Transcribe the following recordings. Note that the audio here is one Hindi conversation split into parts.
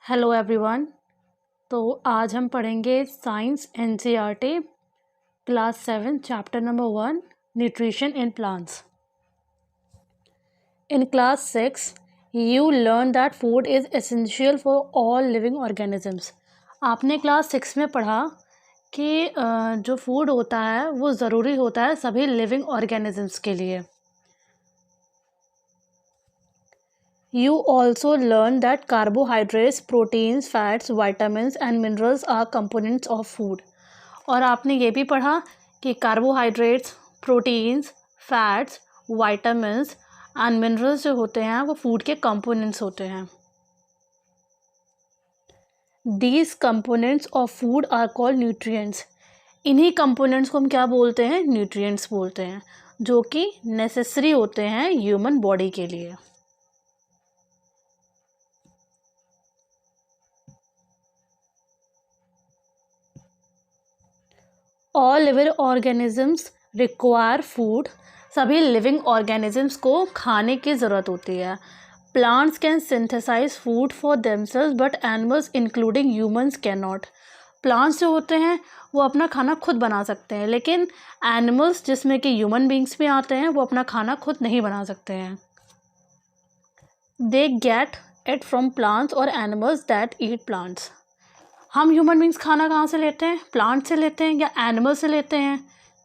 Hello everyone. तो आज हम पढ़ेंगे science NCERT class 7 chapter number 1 nutrition in plants. In class 6 you learn that food is essential for all living organisms. आपने क्लास 6 में पढ़ा कि जो फूड होता है वो ज़रूरी होता है सभी लिविंग ऑर्गेनिजम्स के लिए। You also learn that carbohydrates, proteins, fats, vitamins and minerals are components of food। और आपने ये भी पढ़ा कि carbohydrates, proteins, fats, vitamins and minerals जो होते हैं वो फूड के कंपोनेंट्स होते हैं। These components of food are called nutrients। इन्हीं कंपोनेंट्स को हम क्या बोलते हैं? न्यूट्रिएंट्स बोलते हैं, जो कि नेसेसरी होते हैं ह्यूमन बॉडी के लिए। All living organisms require food. सभी लिविंग ऑर्गेनिजम्स को खाने की ज़रूरत होती है। Plants can synthesize food for themselves but animals including humans can not. Plants जो होते हैं वो अपना खाना खुद बना सकते हैं, लेकिन एनिमल्स जिसमें कि ह्यूमन बींग्स भी आते हैं वो अपना खाना खुद नहीं बना सकते हैं। They get it from plants और एनिमल्स दैट ईट प्लांट्स। हम ह्यूमन बींग्स खाना कहाँ से लेते हैं? प्लांट से लेते हैं या एनिमल से लेते हैं।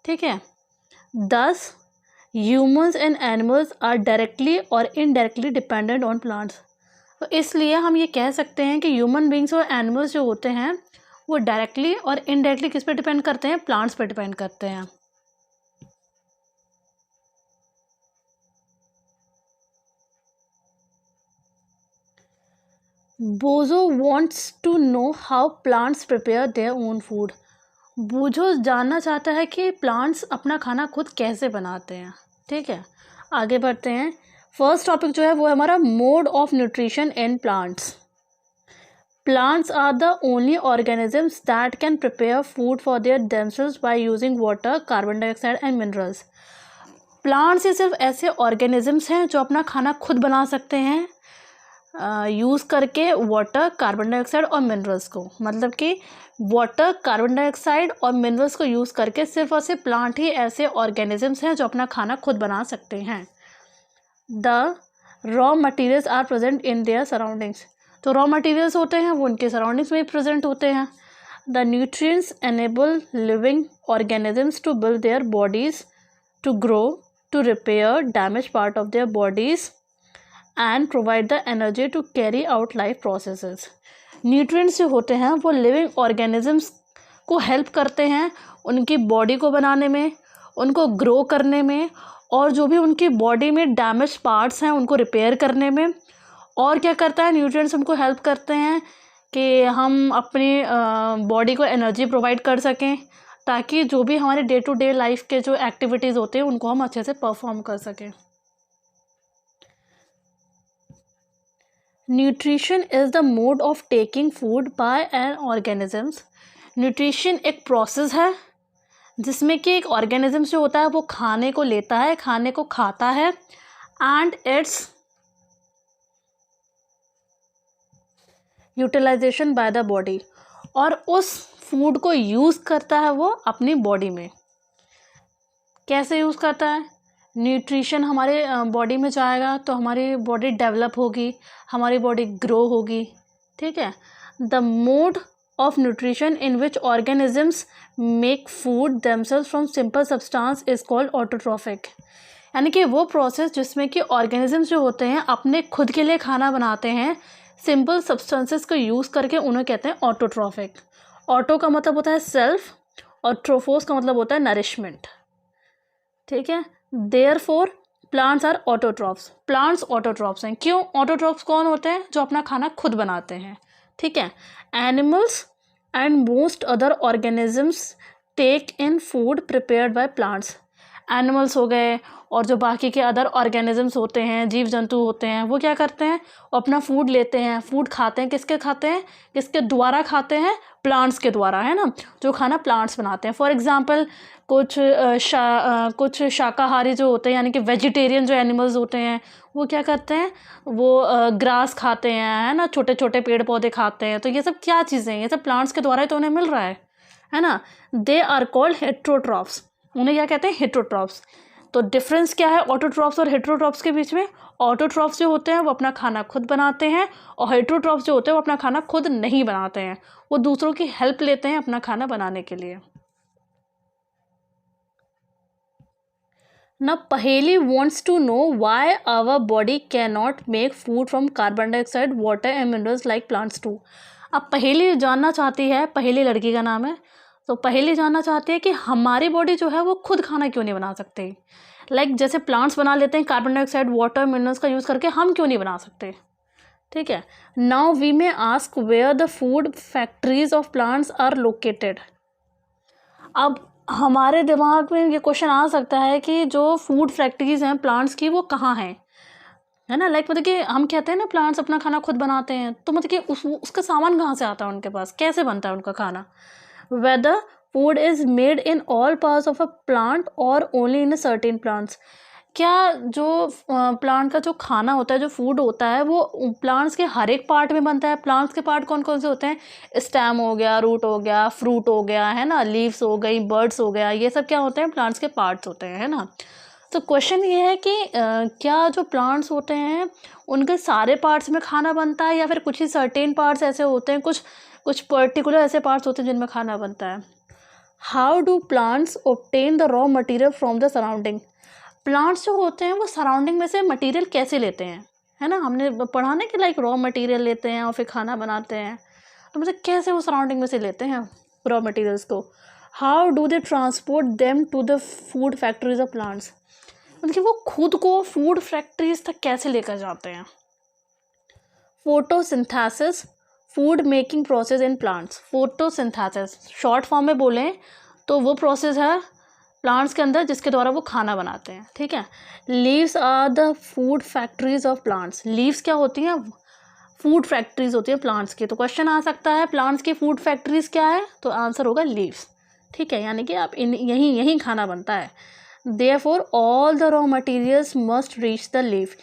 ठीक है। Thus humans and animals are directly or indirectly dependent on plants. तो इसलिए हम ये कह सकते हैं कि ह्यूमन बींग्स और एनिमल्स जो होते हैं वो डायरेक्टली और इनडायरेक्टली किस पे डिपेंड करते हैं? प्लांट्स पे डिपेंड करते हैं। Boojho wants to know how plants prepare their own food. Boojho जानना चाहता है कि प्लांट्स अपना खाना खुद कैसे बनाते हैं। ठीक है, आगे बढ़ते हैं। फर्स्ट टॉपिक जो है वो है हमारा mode of nutrition in plants. Plants are the only organisms that can prepare food for their themselves by using water, carbon dioxide and minerals. Plants ये सिर्फ ऐसे ऑर्गेनिजम्स हैं जो अपना खाना खुद बना सकते हैं यूज़ करके वाटर, कार्बन डाइऑक्साइड और मिनरल्स को। मतलब कि वाटर, कार्बन डाइऑक्साइड और मिनरल्स को यूज़ करके सिर्फ और सिर्फ प्लांट ही ऐसे ऑर्गेनिजम्स हैं जो अपना खाना खुद बना सकते हैं। The raw materials are present in their surroundings. तो रॉ मटेरियल्स होते हैं वो उनके सराउंडिंग्स में प्रेजेंट होते हैं। The nutrients enable living organisms to build their bodies, to grow, to repair damage part of their bodies and provide the energy to carry out life processes. Nutrients जो होते हैं वो लिविंग ऑर्गेनिजम्स को हेल्प करते हैं उनकी बॉडी को बनाने में, उनको ग्रो करने में, और जो भी उनकी बॉडी में डैमेज पार्ट्स हैं उनको रिपेयर करने में। और क्या करता है? न्यूट्रिएंट्स हमको हेल्प करते हैं कि हम अपनी बॉडी को एनर्जी प्रोवाइड कर सकें, ताकि जो भी हमारे डे टू डे लाइफ के जो एक्टिविटीज़ होते हैं उनको हम अच्छे से परफॉर्म कर सकें। Nutrition is the mode of taking food by N organisms. Nutrition एक प्रोसेस है जिसमें कि एक ऑर्गेनिज्म जो होता है वो खाने को लेता है, खाने को खाता है, and its utilization by the body, और उस फूड को यूज़ करता है वो अपनी बॉडी में। कैसे यूज़ करता है? न्यूट्रिशन हमारे बॉडी में जाएगा तो हमारी बॉडी डेवलप होगी, हमारी बॉडी ग्रो होगी। ठीक है। The mode of nutrition in which organisms make food themselves from simple substance is called autotrophic. यानी कि वो प्रोसेस जिसमें कि ऑर्गेनिजम्स जो होते हैं अपने खुद के लिए खाना बनाते हैं सिंपल सब्सटेंसेस को यूज़ करके, उन्हें कहते हैं ऑटोट्रॉफिक। ऑटो का मतलब होता है सेल्फ और ट्रोफोस का मतलब होता है नरिशमेंट। ठीक है। Therefore plants are autotrophs. Plants autotrophs हैं। क्यों? ऑटोट्रॉफ्स कौन होते हैं? जो अपना खाना खुद बनाते हैं। ठीक है। Animals and most other organisms take in food prepared by plants. Animals हो गए और जो बाकी के अदर ऑर्गेनिजम्स होते हैं, जीव जंतु होते हैं, वो क्या करते हैं, वो अपना फूड लेते हैं, फूड खाते हैं, किसके खाते हैं, किसके द्वारा खाते हैं, प्लांट्स के द्वारा, है ना, जो खाना प्लांट्स बनाते हैं। फॉर एग्जांपल कुछ शाकाहारी जो होते हैं यानी कि वेजिटेरियन जो एनिमल्स होते हैं, वो क्या करते हैं, वो ग्रास खाते हैं, है ना, छोटे छोटे पेड़ पौधे खाते हैं। तो ये सब क्या चीज़ें हैं, ये सब प्लांट्स के द्वारा ही तो उन्हें मिल रहा है ना। दे आर कॉल्ड हेट्रोट्रॉफ्स, उन्हें क्या कहते हैं, हेट्रोट्रॉफ्स। तो डिफरेंस क्या है ऑटोट्रॉफ्स और हेट्रोट्रॉफ्स के बीच में? ऑटोट्रॉफ्स जो होते हैं वो अपना खाना खुद बनाते हैं, और हेट्रोट्रॉफ्स जो होते हैं वो अपना खाना खुद नहीं बनाते हैं, वो दूसरों की हेल्प लेते हैं अपना खाना बनाने के लिए। Now Paheli wants to know why our body cannot make food from carbon dioxide, water and minerals like plants do. अब पहेली जानना चाहती है, पहेली लड़की का नाम है, तो पहेली जानना चाहती है कि हमारी बॉडी जो है वो खुद खाना क्यों नहीं बना सकते। जैसे प्लांट्स बना लेते हैं कार्बन डाइऑक्साइड, वाटर, मिनरल्स का यूज़ करके, हम क्यों नहीं बना सकते। ठीक है, now we may ask where the food factories of plants are located. अब हमारे दिमाग में ये क्वेश्चन आ सकता है कि जो फूड फैक्ट्रीज हैं प्लांट्स की वो कहाँ हैं, है ना। मतलब कि हम कहते हैं ना प्लांट्स अपना खाना खुद बनाते हैं, तो मतलब कि उसका सामान कहाँ से आता है उनके पास, कैसे बनता है उनका खाना। Whether food is made in all parts of a plant or only in certain plants. क्या जो प्लांट का जो खाना होता है, जो फूड होता है, वो प्लांट्स के हर एक पार्ट में बनता है। प्लांट्स के पार्ट कौन कौन से होते हैं, स्टेम हो गया, रूट हो गया, फ्रूट हो गया, है ना, लीव्स हो गई, बर्ड्स हो गया, ये सब क्या होते हैं, प्लांट्स के पार्ट्स होते हैं, है ना। तो क्वेश्चन ये है कि क्या जो प्लांट्स होते हैं उनके सारे पार्ट्स में खाना बनता है, या फिर कुछ ही सर्टेन पार्ट्स ऐसे होते हैं, कुछ पर्टिकुलर ऐसे पार्ट्स होते हैं जिनमें खाना बनता है। How do plants obtain the raw material from the surrounding. Plants जो होते हैं वो सराउंडिंग में से मटेरियल कैसे लेते हैं, है ना। हमने पढ़ा ना कि रॉ मटेरियल लेते हैं और फिर खाना बनाते हैं, तो मतलब कैसे वो सराउंडिंग में से लेते हैं रॉ मटेरियल्स को। How do they transport them to the food factories of plants. मतलब कि वो खुद को फूड फैक्ट्रीज तक कैसे लेकर जाते हैं। Photosynthesis, food making process in plants. Photosynthesis short form में बोलें तो वो प्रोसेस है प्लांट्स के अंदर जिसके द्वारा वो खाना बनाते हैं। ठीक है, leaves are the food factories of plants. Leaves क्या होती हैं, फूड फैक्ट्रीज होती हैं प्लांट्स की। तो क्वेश्चन आ सकता है प्लांट्स की फूड फैक्ट्रीज क्या है, तो आंसर होगा लीव्स। ठीक है, यानी कि आप यहीं खाना बनता है। Therefore all the raw materials must reach the leaf.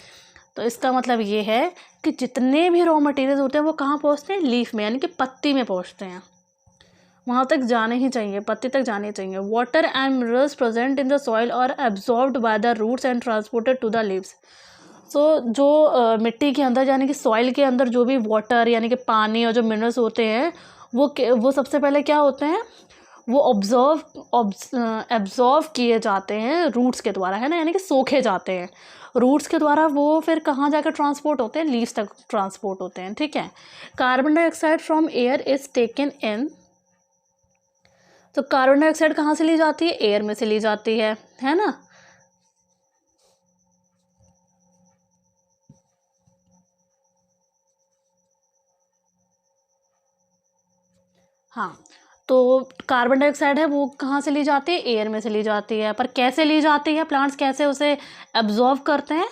तो इसका मतलब ये है कि जितने भी रॉ मटेरियल्स होते हैं वो कहाँ पहुँचते हैं, लीफ में, यानी कि पत्ती में पहुँचते हैं। वहाँ तक जाने ही चाहिए, पत्ती तक जाने चाहिए। Water and minerals present in the soil और absorbed by the roots and transported to the leaves. So जो मिट्टी के अंदर यानी कि सॉइल के अंदर जो भी वाटर यानी कि पानी और जो मिनरल्स होते हैं वो सबसे पहले क्या होते हैं, वो एब्जॉर्व किए जाते हैं रूट्स के द्वारा, है ना, यानी कि सोखे जाते हैं रूट्स के द्वारा। वो फिर कहाँ जाकर ट्रांसपोर्ट होते हैं, लीव्स तक ट्रांसपोर्ट होते हैं। ठीक है, carbon dioxide from air is taken in. तो कार्बन डाइऑक्साइड कहाँ से ली जाती है, एयर में से ली जाती है ना। हाँ, तो कार्बन डाइऑक्साइड है वो कहाँ से ली जाती है, एयर में से ली जाती है। पर कैसे ली जाती है, प्लांट्स कैसे उसे एब्जॉर्व करते हैं,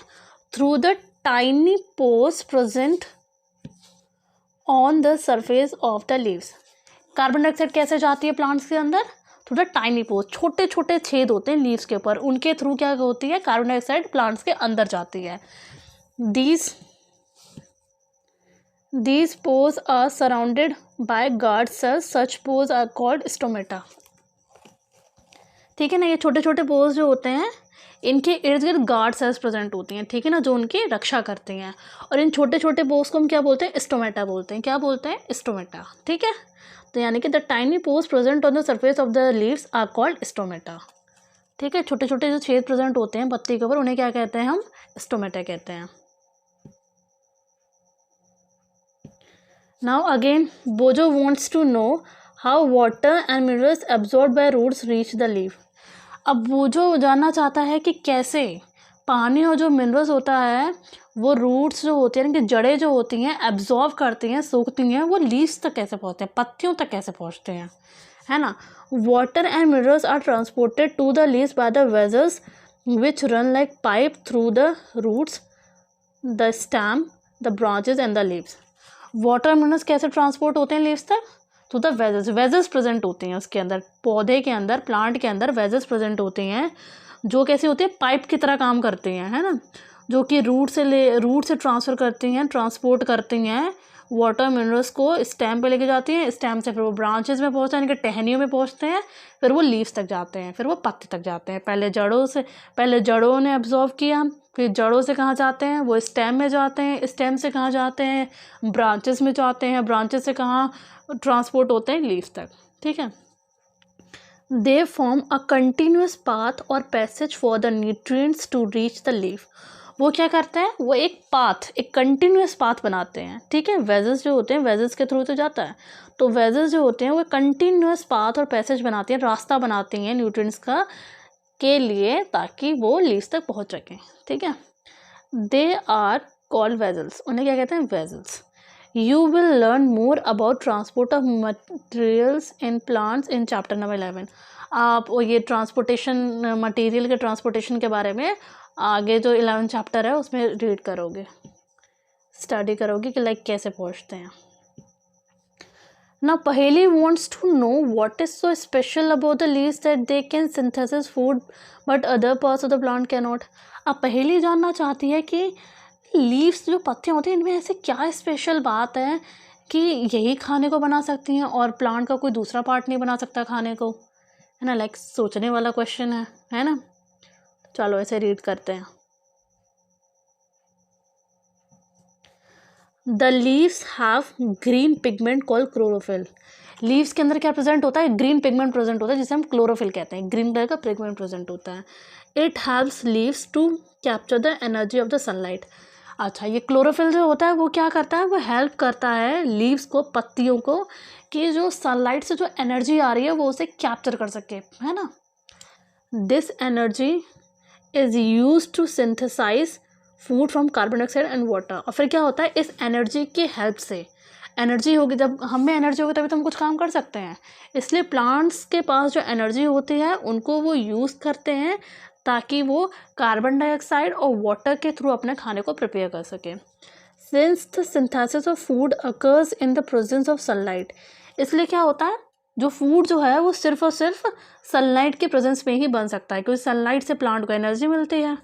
through the tiny pores present on the surface of the leaves. Carbon dioxide कैसे जाती है प्लांट्स के अंदर, थ्रू द टाइनी पोर्स, छोटे छोटे छेद होते हैं लीव्स के ऊपर, उनके थ्रू क्या होती है, कार्बन डाइऑक्साइड प्लांट्स के अंदर जाती है। These pores are surrounded by guard cells. Such pores are called stomata. ठीक है ना, ये छोटे छोटे पोर्स जो होते हैं इनके इर्द गिर्द गार्ड सेल्स प्रेजेंट होती हैं, ठीक है ना, जो उनकी रक्षा करती हैं। और इन छोटे छोटे पोर्स को हम क्या बोलते हैं, स्टोमेटा बोलते हैं। क्या बोलते हैं, स्टोमेटा। ठीक है, तो यानी कि the tiny pores present on the surface of the leaves are called stomata. ठीक है, छोटे छोटे जो छेद प्रेजेंट होते हैं पत्ती के ऊपर उन्हें क्या कहते हैं, हम स्टोमेटा कहते हैं। Now again, Bojo wants to know how water and minerals absorbed by roots reach the leaf. अब बोझो जानना चाहता है कि कैसे पानी और जो मिनरल्स होता है वो रूट्स जो होती हैं, कि जड़ें जो होती हैं एब्जॉर्व करती हैं, सोखती हैं, वो लीव्स तक कैसे पहुँचते हैं, पत्तियों तक कैसे पहुँचते हैं, है ना। Water and minerals are transported to the leaves by the vessels which run like pipe through the roots, the stem, the branches and the leaves. Water minerals कैसे ट्रांसपोर्ट होते हैं लीव्स तक? तो द वेजल्स, वेजल्स प्रेजेंट होती हैं उसके अंदर, पौधे के अंदर, प्लांट के अंदर वेजल्स प्रेजेंट होती हैं जो कैसी होती है, पाइप की तरह काम करती हैं, है ना, जो कि रूट से ट्रांसफ़र करती हैं, ट्रांसपोर्ट करती हैं वाटर मिनरल्स को, स्टेम पे लेके जाती हैं, स्टेम से फिर वो ब्रांचेस में पहुँचते हैं, यानी कि टहनियों में पहुँचते हैं, फिर वो लीव्स तक जाते हैं, फिर वो पत्ते तक जाते हैं। पहले जड़ों ने एब्जॉर्व किया, फिर जड़ों से कहाँ जाते हैं, वो स्टेम में जाते हैं, स्टेम से कहाँ जाते हैं, ब्रांचेस में जाते हैं, ब्रांचेस से कहाँ ट्रांसपोर्ट होते हैं, लीव्स तक। ठीक है। They form a continuous path और passage for the nutrients to reach the leaf. वो क्या करते हैं, वो एक पाथ, एक कंटिन्यूस पाथ बनाते हैं। ठीक है। वेजल्स जो होते हैं, वेजल्स के थ्रू तो जाता है, तो वेजल्स जो होते हैं वो कंटिन्यूस पाथ और पैसेज बनाती हैं, रास्ता बनाती हैं न्यूट्रिएंट्स का के लिए, ताकि वो लीव्स तक पहुंच सकें। ठीक है। दे आर कॉल्ड वेजल्स, उन्हें क्या कहते हैं, vessels. You will learn more about transport of materials in plants in chapter number 11। आप ये ट्रांसपोर्टेशन, मटेरियल के ट्रांसपोर्टेशन के बारे में आगे जो 11 चैप्टर है उसमें रीड करोगे, स्टडी करोगे कि लाइक कैसे पहुँचते हैं। Now Paheli wants to know what is so special about the leaves that they can synthesize food but other parts of the plant cannot। अब पहेली जानना चाहती है कि लीव्स जो पत्तियाँ होती हैं इनमें ऐसे क्या स्पेशल बात है कि यही खाने को बना सकती हैं और प्लांट का कोई दूसरा पार्ट नहीं बना सकता खाने को, है ना। लाइक सोचने वाला क्वेश्चन है ना। चलो ऐसे रीड करते हैं। The leaves have green pigment called chlorophyll. Leaves के अंदर क्या प्रेजेंट होता है, ग्रीन पिगमेंट प्रेजेंट होता है जिसे हम क्लोरोफिल कहते हैं, ग्रीन कलर का पिगमेंट प्रेजेंट होता है। It helps leaves to capture the energy of the sunlight. अच्छा, ये क्लोरोफिल जो होता है वो क्या करता है, वो हेल्प करता है लीव्स को, पत्तियों को, कि जो सनलाइट से जो एनर्जी आ रही है वो उसे कैप्चर कर सके, है ना। This energy is use to synthesize food from carbon dioxide and water. और फिर क्या होता है, इस एनर्जी की हेल्प से, एनर्जी होगी, जब हम में एनर्जी होगी तभी तो हम कुछ काम कर सकते हैं, इसलिए प्लांट्स के पास जो एनर्जी होती है उनको वो यूज़ करते हैं ताकि वो कार्बन डाइऑक्साइड और वाटर के थ्रू अपने खाने को प्रिपेयर कर सकें। Since the synthesis of food occurs in the presence of sunlight, इसलिए क्या होता है, जो फूड जो है वो सिर्फ और सिर्फ सनलाइट के प्रेजेंस में ही बन सकता है, क्योंकि सनलाइट से प्लांट को एनर्जी मिलती है।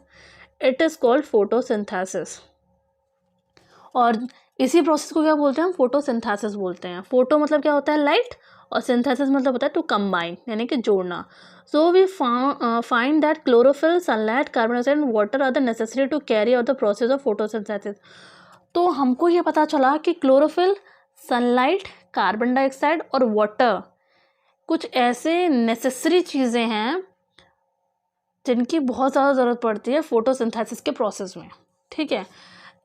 It is called photosynthesis. और इसी प्रोसेस को क्या बोलते हैं हम, फोटोसिंथेसिस बोलते हैं। फोटो मतलब क्या होता है, लाइट, और सिंथेसिस मतलब होता है टू कंबाइन, यानी कि जोड़ना। So we find that chlorophyll, sunlight, carbon dioxide and water are the necessary to carry out the process of photosynthesis. तो हमको ये पता चला कि क्लोरोफिल, सनलाइट, कार्बन डाइऑक्साइड और वाटर कुछ ऐसे नेसेसरी चीज़ें हैं जिनकी बहुत ज़्यादा ज़रूरत पड़ती है फोटोसिंथेसिस के प्रोसेस में। ठीक है।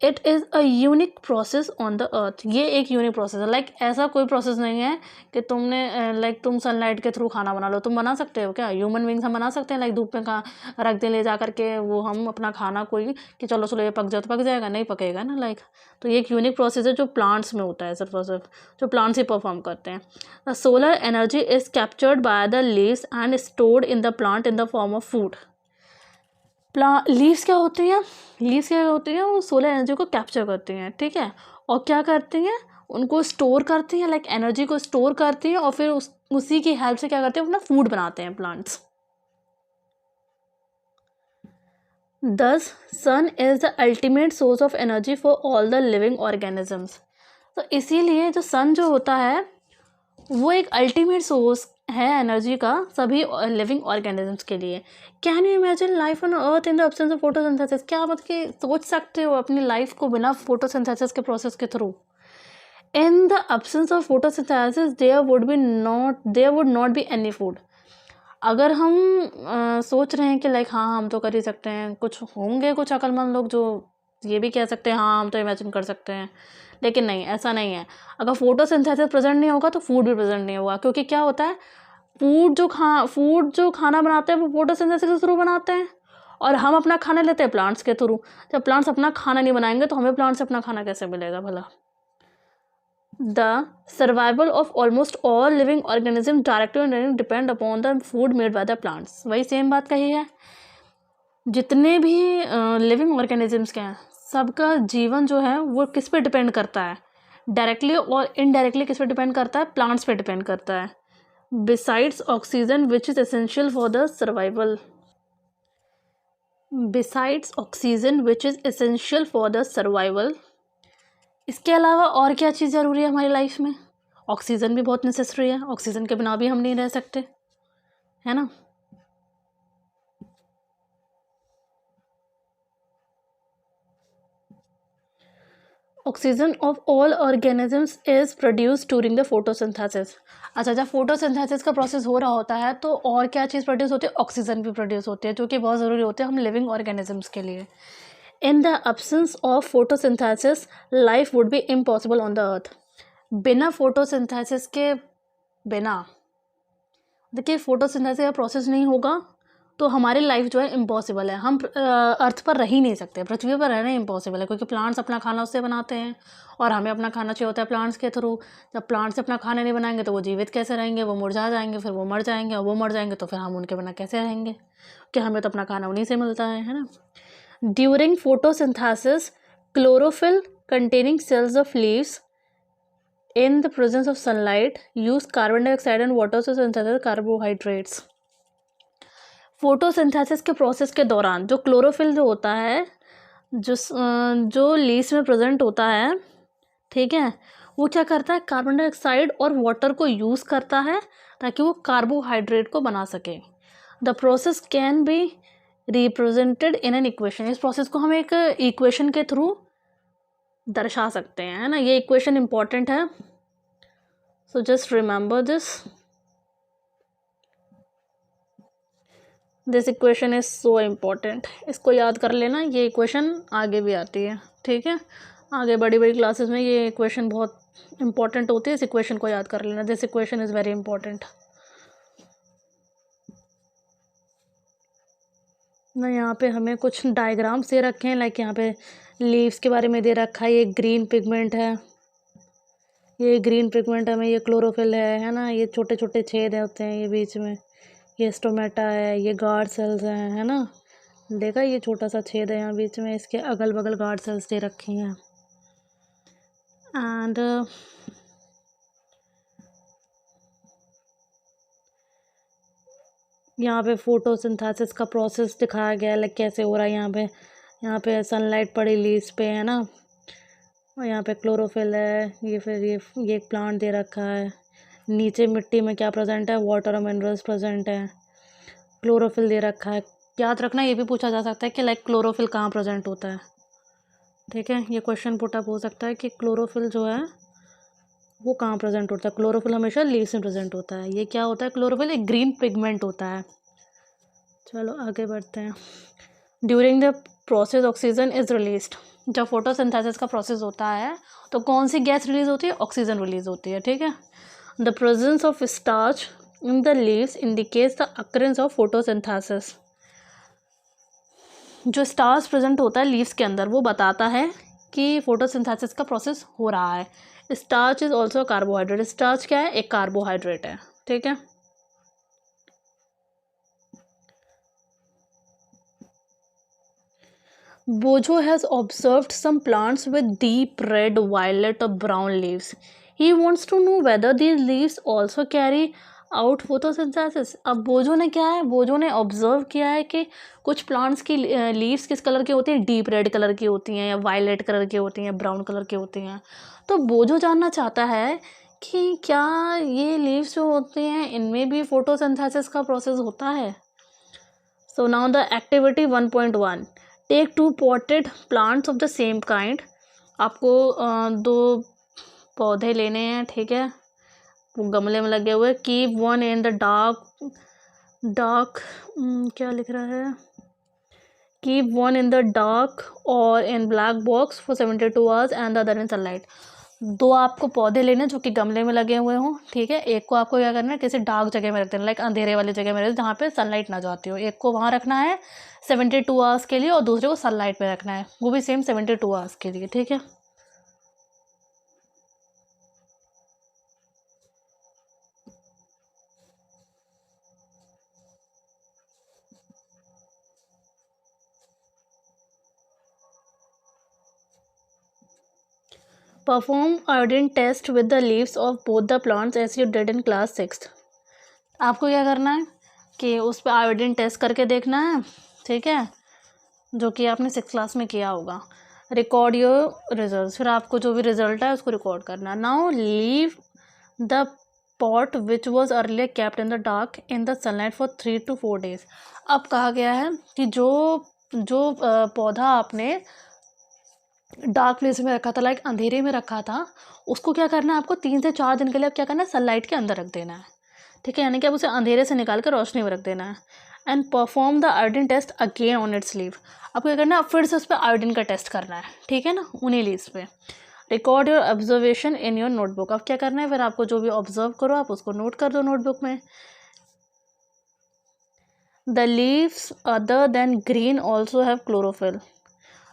It is a unique process on the earth. ये एक यूनिक प्रोसेस है, लाइक ऐसा कोई प्रोसेस नहीं है कि तुमने लाइक तुम सनलाइट के थ्रू खाना बना लो। तुम बना सकते हो क्या, ह्यूमन बींग्स हम बना सकते हैं, लाइक धूप में कहाँ रख दे ले जा करके वो हम अपना खाना कोई कि चलो चलो ये पक जाए तो पक जाएगा, नहीं पकेगा ना, लाइक। तो ये एक यूनिक प्रोसेस है जो प्लांट्स में होता है, सिर्फ और सिर्फ जो प्लांट्स ही परफॉर्म करते हैं। The solar energy is captured by the leaves and stored in the plant in the form of food. Leaves क्या होती हैं, लीव्स क्या होती हैं, वो सोलर एनर्जी को कैप्चर करती हैं। ठीक है। और क्या करती हैं, उनको स्टोर करती हैं, लाइक एनर्जी को स्टोर करती हैं, और फिर उसी की हेल्प से क्या करते हैं, अपना फूड बनाते हैं plants. Thus sun is the ultimate source of energy for all the living organisms. तो इसीलिए जो सन जो होता है वो एक अल्टीमेट सोर्स है एनर्जी का सभी लिविंग ऑर्गेनिजम्स के लिए। Can you imagine life on earth in the absence of photosynthesis. क्या मतलब कि सोच सकते हो अपनी लाइफ को बिना फोटोसिंथेसिस के प्रोसेस के through. In the absence of photosynthesis there would not be any food. अगर हम सोच रहे हैं कि लाइक हाँ हम तो कर ही सकते हैं, कुछ होंगे कुछ अक्लमंद लोग जो ये भी कह सकते हैं हाँ हम तो इमेजिन कर सकते हैं, लेकिन नहीं, ऐसा नहीं है। अगर फोटोसिंथेसिस प्रेजेंट नहीं होगा तो फूड भी प्रेजेंट नहीं होगा, क्योंकि क्या होता है, फूड जो खाना बनाते हैं वो फोटोसिंथेसिस के थ्रू बनाते हैं, और हम अपना खाना लेते हैं प्लांट्स के थ्रू। जब प्लांट्स अपना खाना नहीं बनाएंगे तो हमें प्लांट से अपना खाना कैसे मिलेगा भला। The survival of almost all living organism directly depend upon the food made by the plants. वही सेम बात कही है। जितने भी लिविंग ऑर्गेनिजम्स के हैं, सबका जीवन जो है वो किस पे डिपेंड करता है, डायरेक्टली और इनडायरेक्टली किस पे डिपेंड करता है, प्लांट्स पे डिपेंड करता है। Besides oxygen which is essential for the survival, besides oxygen which is essential for the survival, इसके अलावा और क्या चीज़ ज़रूरी है हमारी लाइफ में? ऑक्सीजन भी बहुत नेसेसरी है, ऑक्सीजन के बिना भी हम नहीं रह सकते, है ना। Oxygen of all organisms is produce during the photosynthesis. अच्छा, जब फोटोसिंथेसिस का प्रोसेस हो रहा होता है तो और क्या चीज़ प्रोड्यूस होती है? ऑक्सीजन भी प्रोड्यूस होती है, जो कि बहुत ज़रूरी होते हैं हम लिविंग ऑर्गेनिजम्स के लिए। इन the absence of photosynthesis life would be impossible on the earth. बिना फोटोसिंथेसिस के बिना, देखिए, फोटोसिंथेसिस का प्रोसेस नहीं होगा तो हमारी लाइफ जो है इम्पॉसिबल है। हम अर्थ पर रह ही नहीं सकते, पृथ्वी पर रहना इम्पॉसिबल है, क्योंकि प्लांट्स अपना खाना उससे बनाते हैं और हमें अपना खाना चाहिए होता है प्लांट्स के थ्रू। जब प्लांट्स अपना खाना नहीं बनाएंगे तो वो जीवित कैसे रहेंगे? वो मुरझा जाएंगे, फिर वो मर जाएंगे, और वो मर जाएंगे तो फिर हम उनके बिना कैसे रहेंगे? कि हमें तो अपना खाना उन्हीं से मिलता है ना। During photosynthesis chlorophyll containing cells of leaves in the presence of sunlight use carbon dioxide and water to synthesize carbohydrates। Photosynthesis के प्रोसेस के दौरान जो क्लोरोफिल जो होता है, जो लीव्स में प्रेजेंट होता है, ठीक है, वो क्या करता है? कार्बन डाइऑक्साइड और वाटर को यूज़ करता है ताकि वो कार्बोहाइड्रेट को बना सके। The process can be represented in an equation. इस प्रोसेस को हम एक इक्वेशन के थ्रू दर्शा सकते हैं, है ना। ये इक्वेशन इंपॉर्टेंट है, so just remember this equation is so important. इसको याद कर लेना, ये इक्वेशन आगे भी आती है, ठीक है। आगे बड़ी बड़ी क्लासेस में ये इक्वेशन बहुत इंपॉर्टेंट होती है, इस इक्वेशन को याद कर लेना। This equation is very important ना। यहाँ पे हमें कुछ डायग्राम्स दे रखे हैं, लाइक यहाँ पे लीव्स के बारे में दे रखा है। ये ग्रीन पिगमेंट है, ये ग्रीन पिगमेंट है, में ये क्लोरोफिल है ना। ये छोटे छोटे छेद होते हैं ये बीच में, ये स्टोमेटा है, ये गार्ड सेल्स हैं, है ना। देखा, ये छोटा सा छेद है यहाँ बीच में, इसके अगल बगल गार्ड सेल्स दे रखी हैं। एंड यहाँ पे फोटोसिंथेसिस का प्रोसेस दिखाया गया है, लाइक कैसे हो रहा है। यहाँ पे सनलाइट पड़ी लीव्स पे, है ना। और यहाँ पे क्लोरोफिल है, ये फिर ये एक प्लांट दे रखा है। नीचे मिट्टी में क्या प्रेजेंट है? वाटर और मिनरल्स प्रेजेंट है। क्लोरोफिल दे रखा है। याद रखना, ये भी पूछा जा सकता है कि लाइक क्लोरोफिल कहाँ प्रेजेंट होता है, ठीक है। ये क्वेश्चन पुटअप हो सकता है कि क्लोरोफिल जो है वो कहाँ प्रेजेंट होता है। क्लोरोफिल हमेशा लीव्स में प्रेजेंट होता है। ये क्या होता है? क्लोरोफिल एक ग्रीन पिगमेंट होता है। चलो आगे बढ़ते हैं। During the process oxygen is released. जब फोटोसिंथेसिस का प्रोसेस होता है तो कौन सी गैस रिलीज होती है? ऑक्सीजन रिलीज होती है, ठीक है। The presence of starch in the leaves indicates the occurrence of photosynthesis. जो स्टार्च प्रेजेंट होता है लीव्स के अंदर, वो बताता है कि फोटोसिंथेसिस का प्रोसेस हो रहा है। Starch is also carbohydrate. Starch क्या है? एक कार्बोहाइड्रेट है, ठीक है। Bojo has observed some plants with deep red, violet, or brown leaves. He wants to know whether these leaves also carry out photosynthesis. अब बोजो ने क्या है? बोजो ने ऑब्जर्व किया है कि कुछ प्लांट्स की लीव्स किस कलर की होती हैं? डीप रेड कलर की होती हैं, या वायलेट कलर की होती हैं, ब्राउन कलर की होती हैं। तो बोजो जानना चाहता है कि क्या ये लीव्स जो होती हैं इनमें भी फोटोसिंथेसिस का प्रोसेस होता है। So now the activity 1.1, take 2 potted plants of the same kind. आपको दो पौधे लेने हैं, ठीक है, वो गमले में लगे हुए। Keep one in the dark dark क्या लिख रहा है? Keep one in the dark और in black box for 72 hours and the other in sunlight. दो आपको पौधे लेने जो कि गमले में लगे हुए हों, ठीक है। एक को आपको क्या करना है? किसी डार्क जगह में रख देना, लाइक अंधेरे वाली जगह में रख, जहाँ पे सनलाइट ना जाती हो। एक को वहाँ रखना है 72 आवर्स के लिए, और दूसरे को सनलाइट में रखना है, वो भी सेम 72 आवर्स के लिए, ठीक है। Perform iodine test with the leaves of both the plants as you did in class 6th। आपको क्या करना है कि उस पर आयोडीन टेस्ट करके देखना है, ठीक है, जो कि आपने 6th क्लास में किया होगा। रिकॉर्ड योर रिजल्ट, फिर आपको जो भी रिजल्ट है उसको रिकॉर्ड करना। Now leave the pot which was earlier kept in the dark in the sunlight for 3 to 4 days। अब कहा गया है कि जो पौधा आपने डार्क प्लेस में रखा था, लाइक अंधेरे में रखा था, उसको क्या करना है, आपको 3 से 4 दिन के लिए अब क्या करना है, सनलाइट के अंदर रख देना है, ठीक है, यानी कि अब उसे अंधेरे से निकाल कर रोशनी में रख देना है। And perform the iodine test again on its leaf. अब क्या करना है, अब फिर से उस पर आयोडीन का टेस्ट करना है, ठीक है ना, उन्हीं लीव्स पे। Record your observation in your notebook. अब क्या करना है, फिर आपको जो भी ऑब्जर्व करो आप उसको नोट कर दो नोटबुक में। The leaves other than green also have chlorophyll.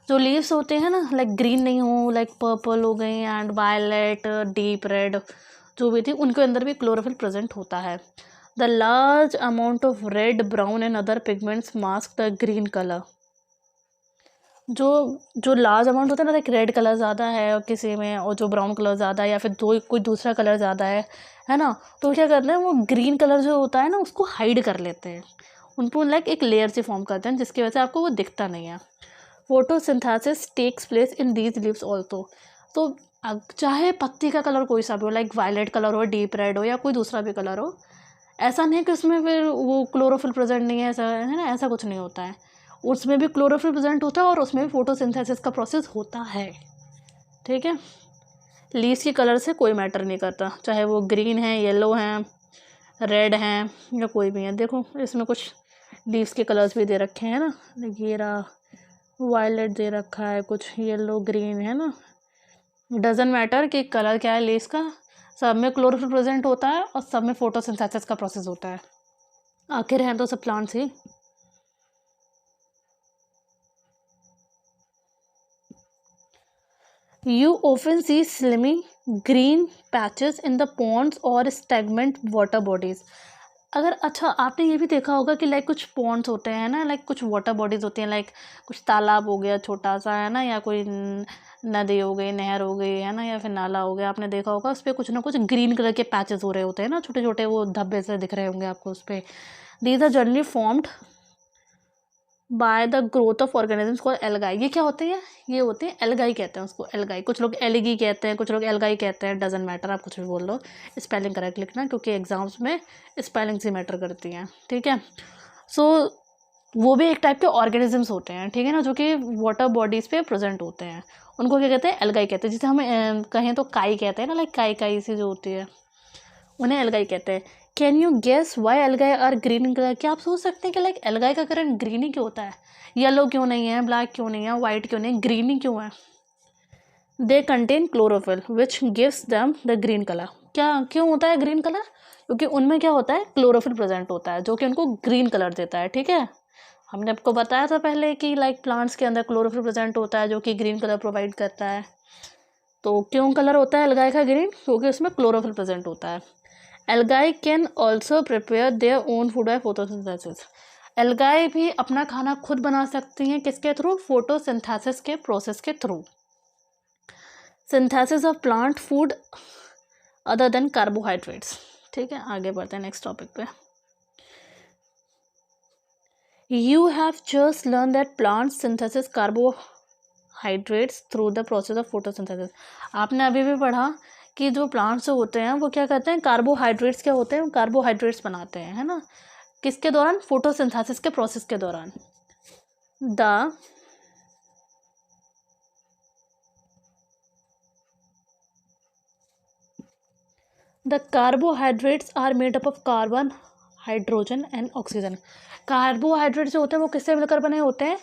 जो लीव्स होते हैं ना, लाइक ग्रीन नहीं हो, लाइक पर्पल हो गई एंड वायलेट, डीप रेड जो भी थी, उनके अंदर भी क्लोरोफिल प्रेजेंट होता है। The large amount of red, brown and other pigments mask the green colour. जो लार्ज अमाउंट होता है ना, लाइक रेड कलर ज़्यादा है और किसी में, और जो ब्राउन कलर ज़्यादा है या फिर कोई दूसरा कलर ज़्यादा है ना, तो क्या करते हैं, वो ग्रीन कलर जो होता है ना उसको हाइड कर लेते हैं, उनको लाइक एक लेयर से फॉर्म करते हैं जिसकी वजह से आपको वो दिखता नहीं है। Photosynthesis takes place in these leaves also. तो चाहे पत्ती का कलर कोई सा भी हो, लाइक वायलेट कलर हो, डीप रेड हो या कोई दूसरा भी कलर हो, ऐसा नहीं है कि उसमें फिर वो क्लोरोफिल प्रेजेंट नहीं है, ऐसा है ना, ऐसा कुछ नहीं होता है, उसमें भी क्लोरोफिल प्रेजेंट होता है और उसमें भी फोटोसिंथेसिस का प्रोसेस होता है, ठीक है। लीव्स के कलर से कोई मैटर नहीं करता, चाहे वो ग्रीन है, येलो हैं, रेड हैं या कोई भी है। देखो इसमें कुछ लीव्स के कलर्स भी दे रखे हैं ना, ये रहा वायलेट दे रखा है, कुछ येलो ग्रीन है ना, डजेंट मैटर कि कलर क्या है लीव्स का, सब में क्लोरोफिल प्रेजेंट होता है और सब में फोटोसिंथेसिस का प्रोसेस होता है, आखिर हैं तो सब plants he. You often see slimy green patches in the ponds or stagnant water bodies। अगर अच्छा आपने ये भी देखा होगा कि लाइक कुछ पॉन्ड्स होते हैं ना, लाइक कुछ वाटर बॉडीज़ होती हैं, लाइक कुछ तालाब हो गया छोटा सा, है ना, या कोई नदी हो गई, नहर हो गई, है ना, या फिर नाला हो गया, आपने देखा होगा उस पर कुछ ना कुछ ग्रीन कलर के पैचेस हो रहे होते हैं ना, छोटे छोटे वो धब्बे से दिख रहे होंगे आपको उस पर। These are generally formed by the growth of organisms called algae. ये क्या होते हैं, ये होते हैं एल्गाई, कहते हैं उसको एल्गाई, कुछ लोग एल्गी कहते हैं, कुछ लोग एल्गाई कहते हैं, डजेंट मैटर, आप कुछ भी बोल लो, स्पेलिंग करेक्ट लिखना क्योंकि एग्जाम्स में स्पेलिंग से मैटर करती हैं, ठीक है। सो वो भी एक टाइप के ऑर्गेनिजम्स होते हैं, ठीक है ना, जो कि वाटर बॉडीज़ पे प्रेजेंट होते हैं, उनको क्या कहते हैं, एल्गाई कहते हैं। जिसे हम कहें तो काई कहते हैं ना, लाइक काई काई सी जो होती है, उन्हें एल्गाई कहते हैं। Can you guess why algae are green in colour. क्या आप सोच सकते हैं कि लाइक एल्गाई का कलर ग्रीन ही क्यों होता है, येलो क्यों नहीं है, ब्लैक क्यों नहीं है, वाइट क्यों नहीं, ग्रीन ही क्यों है। They contain chlorophyll which gives them the green colour. क्या क्यों होता है ग्रीन कलर, क्योंकि उनमें क्या होता है, क्लोरोफिल प्रेजेंट होता है जो कि उनको ग्रीन कलर देता है, ठीक है। हमने आपको बताया था पहले कि लाइक प्लांट्स के अंदर क्लोरोफिल प्रेजेंट होता है जो कि ग्रीन कलर प्रोवाइड करता है। तो क्यों कलर होता है एल्गाई का ग्रीन, क्योंकि उसमें क्लोरोफिल प्रेजेंट होता है। Algae can also prepare their own food by photosynthesis. Algae भी अपना खाना खुद बना सकती हैं, किसके थ्रू, फोटोसिंथेसिस के प्रोसेस के through. Synthesis of plant food other than carbohydrates, ठीक है, आगे बढ़ते हैं नेक्स्ट टॉपिक पे। You have just learn that plant synthesis carbohydrates through the process of photosynthesis. आपने अभी भी पढ़ा कि जो प्लांट्स होते हैं वो क्या करते हैं, कार्बोहाइड्रेट्स क्या होते हैं, कार्बोहाइड्रेट्स बनाते हैं, है ना, किसके दौरान, फोटोसिंथेसिस के प्रोसेस के दौरान। The carbohydrates are made up of carbon, hydrogen and oxygen. Carbohydrate जो होते हैं वो किससे मिलकर बने होते हैं,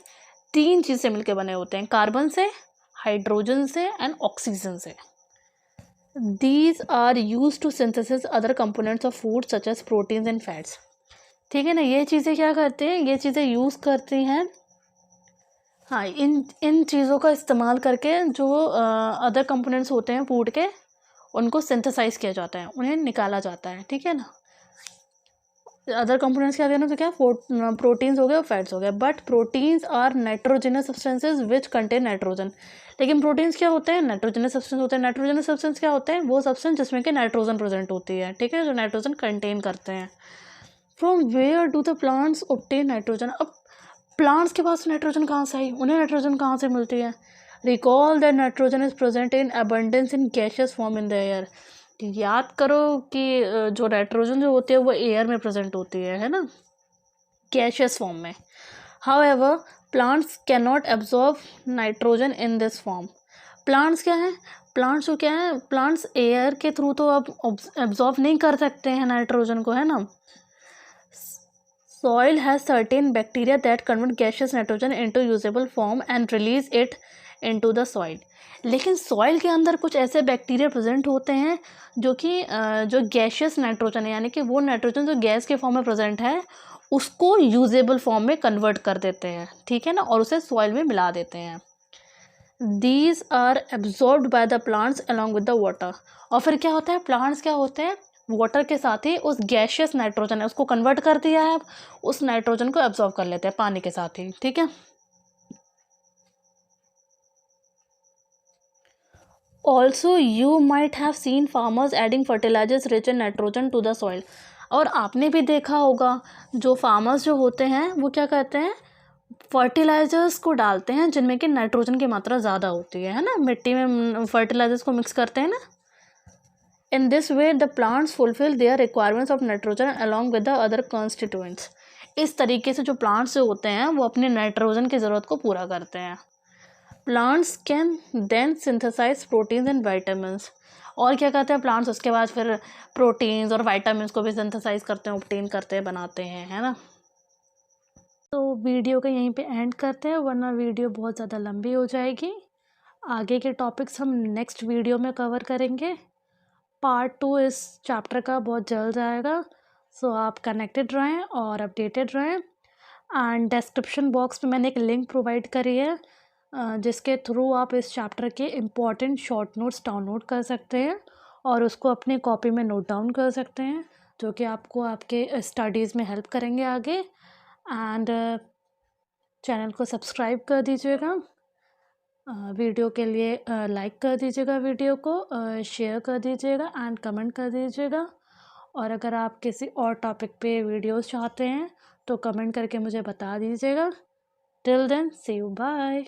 3 चीज़ से मिलकर बने होते हैं, कार्बन से, हाइड्रोजन से एंड ऑक्सीजन से। These are used to synthesis other components of food such as proteins and fats। ठीक है ना, ये चीज़ें क्या करते हैं, ये चीज़ें यूज़ करती हैं, हाँ, इन चीज़ों का इस्तेमाल करके जो अदर कंपोनेंट्स होते हैं फूड के, उनको सिंथेसाइज किया जाता है, उन्हें निकाला जाता है, ठीक है ना। अदर कंपोनेंट्स क्या कहना, तो क्या प्रोटीन्स हो गए और फैट्स हो गए। But proteins are nitrogenous substances which contain nitrogen. लेकिन प्रोटीन्स क्या होते हैं, नाइट्रोजनस सब्सटेंस होते हैं। नाइट्रोजनस सब्सटेंस क्या होते हैं, वो सब्सटेंस जिसमें कि नाइट्रोजन प्रेजेंट होती है, ठीक है, जो नाइट्रोजन कंटेन करते हैं। From where do the plants obtain nitrogen, अब प्लांट्स के पास नाइट्रोजन कहाँ से आई, उन्हें नाइट्रोजन कहाँ से मिलती है। Recall that nitrogen is present in abundance in gaseous form in the air, याद करो कि जो नाइट्रोजन जो होती है वो एयर में प्रेजेंट होती है ना, गैशियस फॉर्म में। However plants can not absorb nitrogen in this form, plants क्या है, प्लांट्स जो क्या है, प्लांट्स एयर के थ्रू तो अब एब्जॉर्ब नहीं कर सकते हैं नाइट्रोजन को, है ना। Soil has certain bacteria that convert gaseous nitrogen into usable form and release it into the soil. लेकिन सॉइल के अंदर कुछ ऐसे बैक्टीरिया प्रेजेंट होते हैं जो कि जो गैशियस नाइट्रोजन है, यानी कि वो नाइट्रोजन जो गैस के फॉर्म में प्रेजेंट है उसको यूजेबल फॉर्म में कन्वर्ट कर देते हैं, ठीक है ना, और उसे सॉइल में मिला देते हैं। These are absorbed by the plants along with the water. और फिर क्या होता है, प्लांट्स क्या होते हैं, वाटर के साथ ही उस गैशियस नाइट्रोजन है उसको कन्वर्ट कर दिया है, उस नाइट्रोजन को एब्जॉर्ब कर लेते हैं पानी के साथ ही, ठीक है। Also you might have seen farmers adding fertilizers rich in nitrogen to the soil, और आपने भी देखा होगा जो फार्मर्स जो होते हैं वो क्या करते हैं, फर्टिलाइजर्स को डालते हैं जिनमें कि नाइट्रोजन की मात्रा ज़्यादा होती है ना, मिट्टी में फर्टिलाइजर्स को मिक्स करते हैं ना। In this way the plants fulfil there requirements of nitrogen along with the other constituents, इस तरीके से जो प्लांट्स जो होते हैं वो अपने नाइट्रोजन की ज़रूरत को पूरा करते हैं। Plants can then synthesize proteins and vitamins, और क्या करते हैं प्लांट्स, उसके बाद फिर प्रोटीन्स और वाइटामिन्स को भी सिंथेसाइज करते हैं, ऑब्टेन करते हैं, बनाते हैं, है ना। तो वीडियो का यहीं पे एंड करते हैं, वरना वीडियो बहुत ज़्यादा लंबी हो जाएगी। आगे के टॉपिक्स हम नेक्स्ट वीडियो में कवर करेंगे। पार्ट 2 इस चैप्टर का बहुत जल्द आएगा, सो आप कनेक्टेड रहें और अपडेटेड रहें। एंड डिस्क्रिप्शन बॉक्स में मैंने एक लिंक प्रोवाइड करी है जिसके थ्रू आप इस चैप्टर के इम्पॉर्टेंट शॉर्ट नोट्स डाउनलोड कर सकते हैं और उसको अपनी कॉपी में नोट डाउन कर सकते हैं, जो कि आपको आपके स्टडीज़ में हेल्प करेंगे आगे। एंड चैनल को सब्सक्राइब कर दीजिएगा, वीडियो के लिए लाइक कर दीजिएगा, वीडियो को शेयर कर दीजिएगा एंड कमेंट कर दीजिएगा। और अगर आप किसी और टॉपिक पे वीडियोस चाहते हैं तो कमेंट करके मुझे बता दीजिएगा। Till then see you, bye.